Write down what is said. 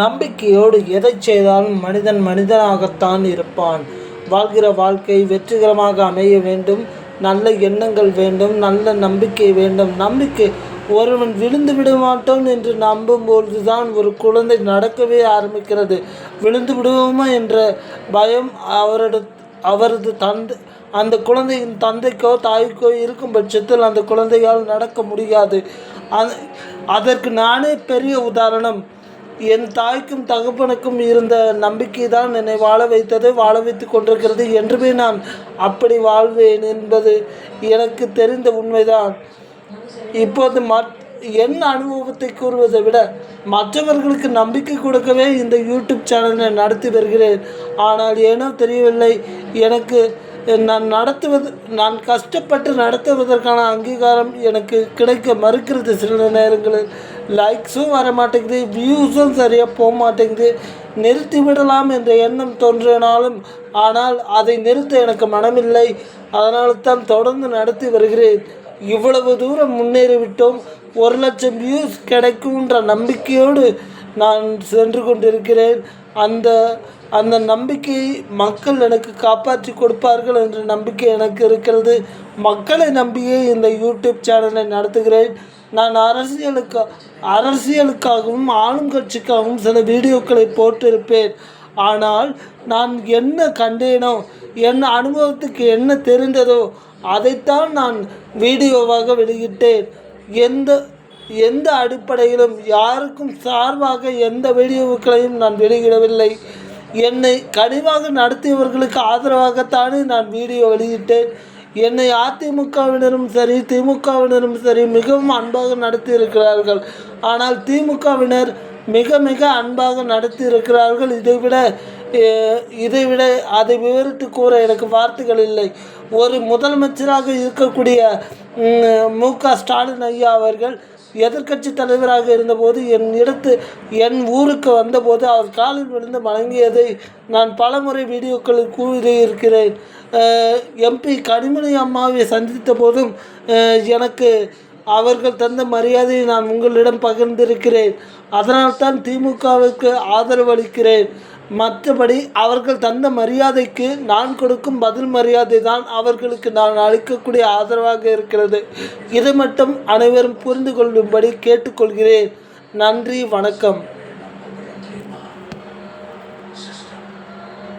நம்பிக்கையோடு எதை செய்தாலும் மனிதன் மனிதனாகத்தான் இருப்பான். வாழ்கிற வாழ்க்கை வெற்றிகரமாக அமைய வேண்டும். நல்ல எண்ணங்கள் வேண்டும், நல்ல நம்பிக்கை வேண்டும். நம்பிக்கை ஒருவன் விழுந்து விட மாட்டோம் என்று நம்பும்பொழுது தான் ஒரு குழந்தை நடக்கவே ஆரம்பிக்கிறது. விழுந்து விடுவோமா என்ற பயம் அவரது அந்த குழந்தையின் தந்தைக்கோ தாய்க்கோ இருக்கும் பட்சத்தில் அந்த குழந்தையால் நடக்க முடியாது. அதற்கு நானே பெரிய உதாரணம். என் தாய்க்கும் தகப்பனுக்கும் இருந்த நம்பிக்கை தான் என்னை வாழ வைத்தது, வாழ வைத்து கொண்டிருக்கிறது. என்றுமே நான் அப்படி வாழ்வேன் என்பது எனக்கு தெரிந்த உண்மைதான். இப்போது என் அனுபவத்தை கூறுவதை விட மற்றவர்களுக்கு நம்பிக்கை கொடுக்கவே இந்த யூடியூப் சேனலை நடத்தி வருகிறேன். ஆனால் ஏனோ தெரியவில்லை, எனக்கு நான் கஷ்டப்பட்டு நடத்துவதற்கான அங்கீகாரம் எனக்கு கிடைக்க மறுக்கிறது. சில நேரங்களில் லைக்ஸும் வர மாட்டேங்குது, வியூஸும் சரியாக போக மாட்டேங்குது. நிறுத்திவிடலாம் என்ற எண்ணம் தோன்றினாலும் ஆனால் அதை நிறுத்த எனக்கு மனமில்லை. அதனால தான் தொடர்ந்து நடத்தி வருகிறேன். இவ்வளவு தூரம் முன்னேறிவிட்டோம். 1,00,000 வியூஸ் கிடைக்கும்ன்ற நம்பிக்கையோடு நான் சென்று கொண்டிருக்கிறேன். அந்த நம்பிக்கையை மக்கள் எனக்கு காப்பாற்றி கொடுப்பார்கள் என்ற நம்பிக்கை எனக்கு இருக்கிறது. மக்களை நம்பியே இந்த யூடியூப் சேனலை நடத்துகிறேன். நான் அரசியலுக்காகவும் ஆளும் கட்சிக்காகவும் சில வீடியோக்களை போட்டிருப்பேன். ஆனால் நான் என்ன கண்டேனோ, என் அனுபவத்துக்கு என்ன தெரிந்ததோ அதைத்தான் நான் வீடியோவாக வெளியிட்டேன். எந்த அடிப்படையிலும் யாருக்கும் சார்பாக எந்த வீடியோக்களையும் நான் வெளியிடவில்லை. என்னை கனிவாக நடத்தியவர்களுக்கு ஆதரவாகத்தானே நான் வீடியோ வெளியிட்டேன். என்னை அதிமுகவினரும் சரி திமுகவினரும் சரி மிகவும் அன்பாக நடத்தி இருக்கிறார்கள். ஆனால் திமுகவினர் மிக மிக அன்பாக நடத்தி இருக்கிறார்கள். இதைவிட அதை விவரித்து கூற எனக்கு வார்த்தைகள் இல்லை. ஒரு முதலமைச்சராக இருக்கக்கூடிய மு.க. ஸ்டாலின் ஐயா அவர்கள் எதிர்க்கட்சி தலைவராக இருந்தபோது என் ஊருக்கு வந்தபோது அவர் காலில் விழுந்து வணங்கியதை நான் பலமுறை வீடியோக்களில் கூறியிருக்கிறேன். எம்பி கனிமொழி அம்மாவை சந்தித்த போதும் எனக்கு அவர்கள் தந்த மரியாதையை நான் உங்களிடம் பகிர்ந்திருக்கிறேன். அதனால்தான் திமுகவுக்கு ஆதரவு அளிக்கிறேன். மற்றபடி அவர்கள் தந்த மரியாதைக்கு நான் கொடுக்கும் பதில் மரியாதை தான் அவர்களுக்கு நான் அளிக்கக்கூடிய ஆதரவாக இருக்கிறது. இதை மட்டும் அனைவரும் புரிந்து கொள்ளும்படி கேட்டுக்கொள்கிறேன். நன்றி, வணக்கம்.